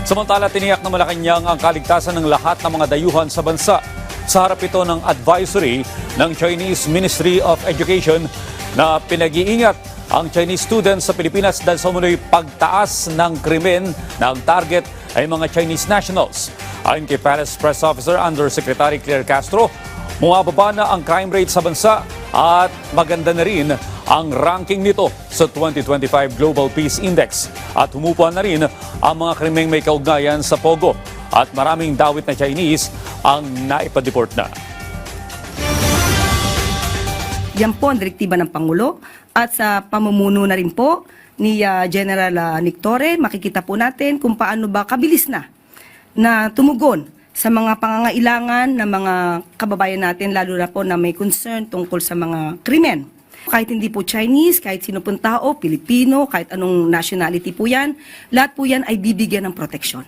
Samantala, tiniyak na Malacanang ang kaligtasan ng lahat ng mga dayuhan sa bansa. Sa harap ito ng advisory ng Chinese Ministry of Education na pinag-iingat ang Chinese students sa Pilipinas dahil sa umunoy pagtaas ng krimen na ang target ay mga Chinese nationals. Ayon kay Palace Press Officer Undersecretary Claire Castro, bumababa na ang crime rate sa bansa at maganda na rin ang ranking nito sa 2025 Global Peace Index. At humupa na rin ang mga krimeng may kaugnayan sa Pogo at maraming dawit na Chinese ang naipadeport na. Yan po ang direktiba ng Pangulo at sa pamumuno na rin po ni General Nick Torre, makikita po natin kung paano ba kabilis na tumugon sa mga pangangailangan ng mga kababayan natin, lalo na po na may concern tungkol sa mga krimen. Kahit hindi po Chinese, kahit sino pong tao, Pilipino, kahit anong nationality po yan, lahat po yan ay bibigyan ng proteksyon.